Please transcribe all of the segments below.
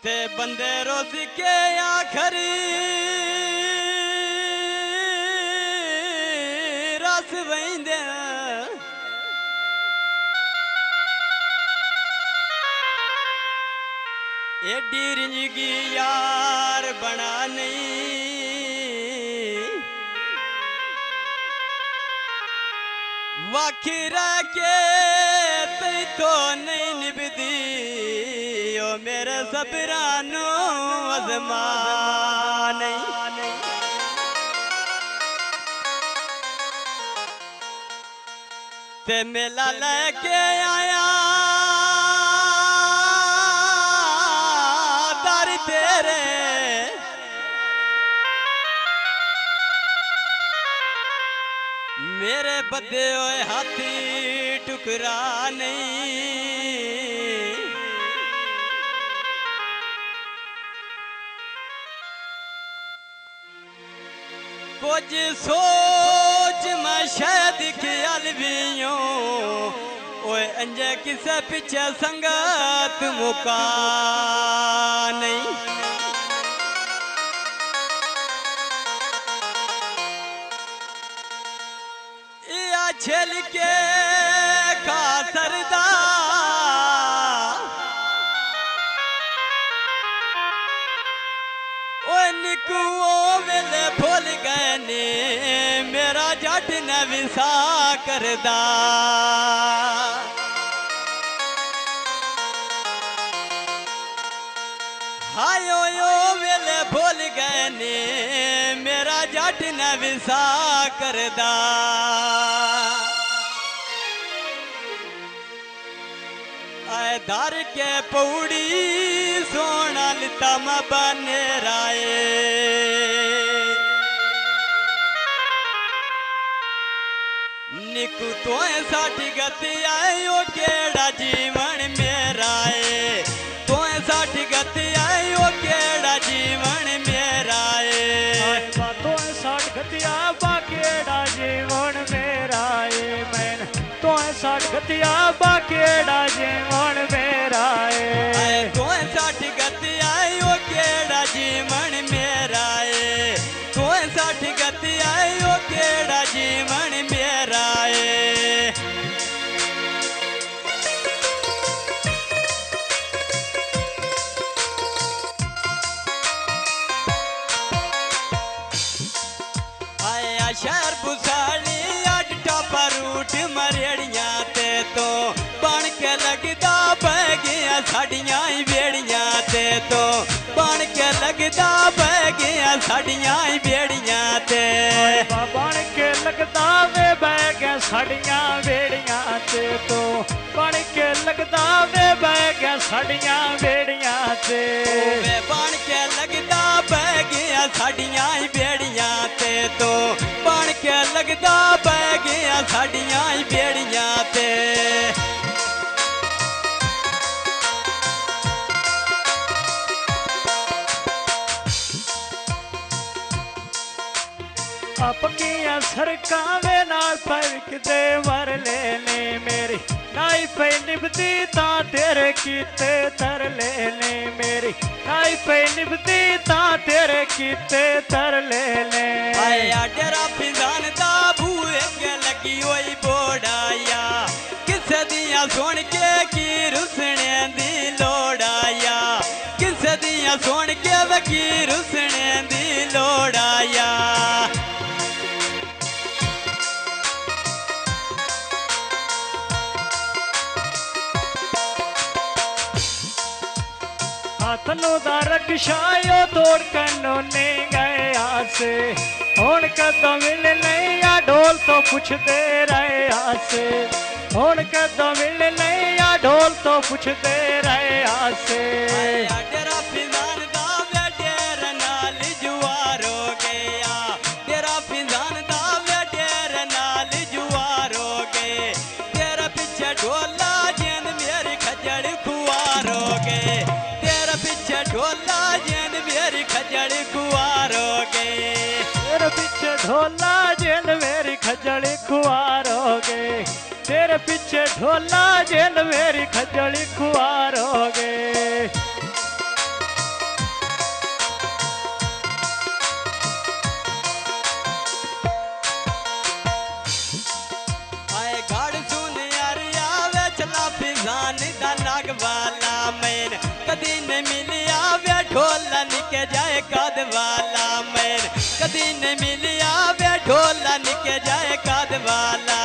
ते बंदे रोज के आखरी रस वेंदे एडी रिंजगी यार बना नहीं वाखिरा के तई तो नहीं निभदी ओ मेरे सबरानो अजमा नहीं ते मेला लेके आया दार तेरे मेरे बदे होए हाथी टुकरा नहीं कुछ सोच मैं शायद ख्याल भी ओए अंजे किसे पीछे संगत मुका नहीं छेल के का सरदा ओ निकुओ वेले भूल गए ने मेरा जट न विसा करदा हायो यो वेले भूल गए ने मेरा जट न विसा करदा धार के पौड़ी सोना लिता म बने राए निकू तो साठी गति आयो केड़ा जीवन मेरा है तो साठी गति आयो केड़ा जीवन मेरा है तो साठ गतिया बाकेड़ा जीवन मेरा है मैं तो साठ गतिया बाकेड़ा जीवन मेरा है तो साठ गति आयो केड़ा जीवन मेरा है तो साठ गति आयो केड़ा जीवन मेरा है आया शहर बुसाली अड टापा रूट मरेड़िया ते तो बन के लगदा बह गया साड़ियां बेड़ियां ते तो बन के लगदा बह गया साड़ियां बेड़ियां ते बन के लगदा वे बह गया साड़ियां बेड़ियां ते तो बन के लगदा वे बह गया साड़ियां बेड़ियां ते बन के लगदा बह गया साड़ियां बेड़ियां ते तो बन के लगदा बह गया साड़ियां बेड़ियां ते अपकियां सरकावे नाल परक दे मर लेने मेरी नाई पे निभदी ता तेरे कीते तर लेने मेरी नाई पे निभदी ता तेरे कीते तर लेने आया डेरा पिजान दा भूए के लगी होई बोड़ाया किसे दिया सुन के की रुसने दी लोड़ाया किसे दिया सुन के वकी रुसने दी लोड़ाया तनु दा रक्षायो तोड़ कनो ने गए आसे हुण कदों मिल नहीं आ ढोल तो पुछदे रहे आसे हुण कदों मिल नहीं आ ढोल तो पुछदे रहे आसे तेरा पिजान दा वे डेर नाल जुआर हो गया तेरा पिजान दा वे डेर नाल जुआर हो गए तेरा पीछे ढोला जेन मेरी खजड़ खुआर हो गए ढोला जेन मेरी खजड़ खुआर हो गए तेरे पीछे ढोला जेन मेरी खजड़ खुआर हो गए तेरे पीछे ढोला जेन मेरी खजड़ खुआर हो गए फिजान दा नागवाला मैन कदी न मिलिया वे ढोलन के जाए कादवाला मैन कदी न मिलिया वे ढोलन के जाए कादवाला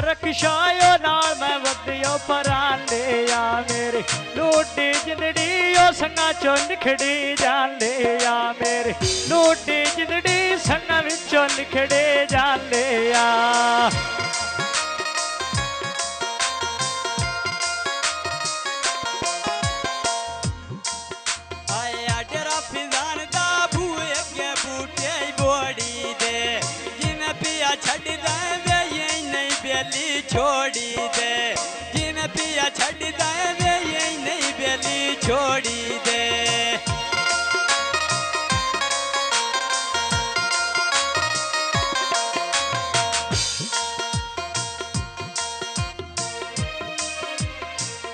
रक्षायो नाल मैं वधियो परान ले आ मेरे लूटी जिंदड़ी ओ संगा चो निखड़ी जान ले आ मेरे लूटी जिंदड़ी संगा विचो निखड़े जान ले आ आया डेरा फिजान दा भूए के बूटे बोड़ी दे जिन पिया छड़ दे बेली छोड़ी दे जिन पिया छड़ दे वे यही नहीं बेली छोड़ी दे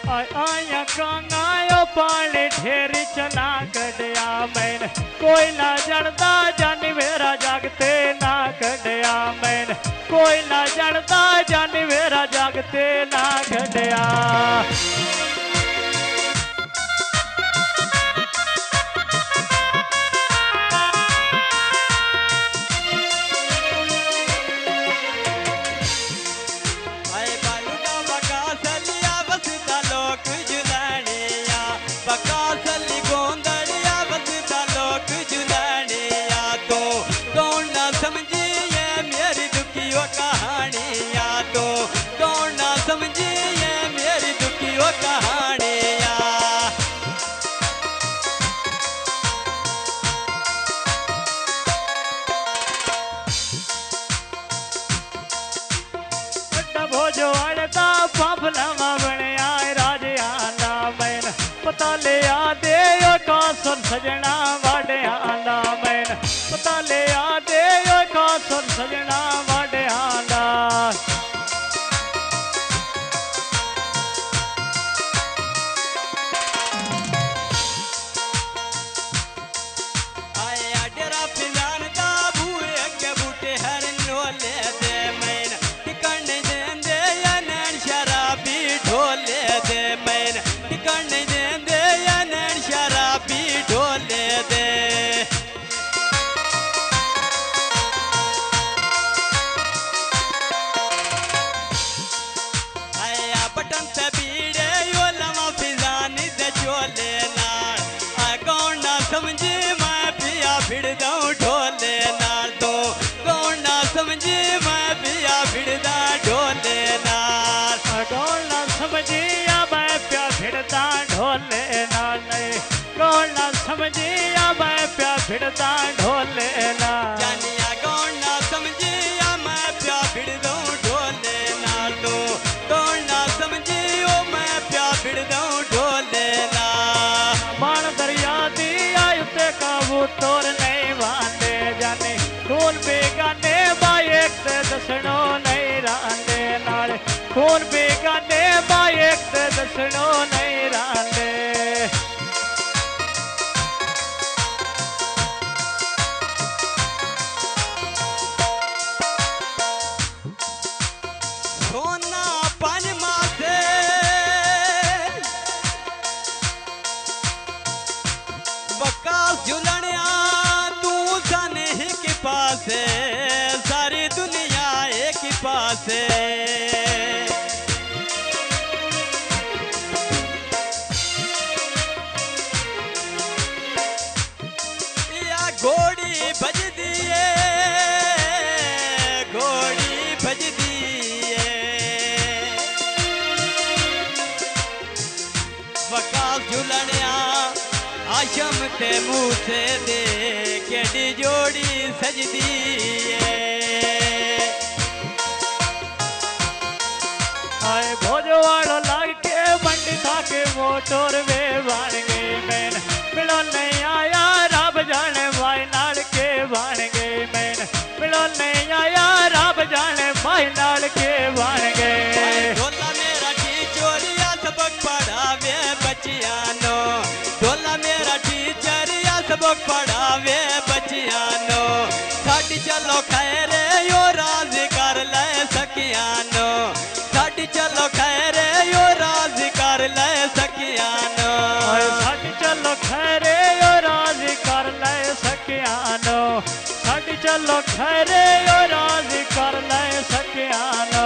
आया कांगायो पानी ढेर चना कड़िया मैन कोई ना जड़दा जानी मेरा जागते ना कड़िया मैन कोई ना जड़दा जानी मेरा जागते ना कड़िया भोजो अड़ता पापलवा बनया राजियाना मैन पता ले आ दे का सुन सजना वाडियाना मैन पता ले आ दे का सुन सजना वाडियाना आया डेरा फिजान दा भूए के बूटे हर नोले दे मैन टिकन दे या नैन शराबी ढोले दे मैन टिकन दे या नैन शराबी ढोले दे आया बटन पे बीड़े यो लमा फिजान दे चोले नाल आ कौन ना समझी मैं पिया भिड़ दऊं ढोले नाल तो कौन ना समझी मैं पिया भिड़दा ढोले नाल कौन ना समझिया मैं प्या भिड़दा ढोले नाल कौन ना समझिया मैं प्या भिड़दा ढोले नाल जानिया कौन ना समझिया मैं प्या भिड़ दऊं ढोले नाल तो कौन ना समझी ओ मैं प्या भिड़ दऊं ढोले नाल बाण दरिया दी आयु ते काबू तोर नहीं वांदे जाने खून बेगाने बाएक ते दसणो नहीं रांदे नाल खून बेगाने बाएक ते दसणो नहीं रांदे सोना पान माथे बकास झुलनिया तू जाने ही के पास सारी दुनिया एक ही पास या घोड़ी भज दिए घोड़ी भज दिए वकास झुलनिया आशम ते मुँह से दे केडी जोड़ी सजदी आए भोजवाड़ो लाग के मंडी था के मोटर वे बन गई मैन मिलो नहीं आया रब जाने भाई नाल के बन गई मैन मिलो नहीं आया रब जाने भाई नाल के बन गए ढोला मेरा की चोरिया सबक पढ़ावे बच्चियां नो सेवक पढ़ावे बच्चियां नो साडी चलो खैरे यो राज कर ले सकियां नो साडी चलो खैरे यो राज कर ले सकियां नो साडी चलो खैरे यो राज कर ले सकियां नो साडी चलो खैरे यो राज कर ले सकियां नो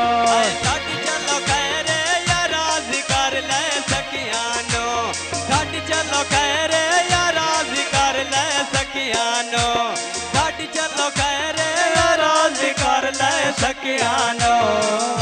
साडी चलो खैरे या राज कर ले सकियां नो साडी चलो खैरे या राज कर ले सकियां नो साडी चलो खैरे या राज कर ले सकियां नो।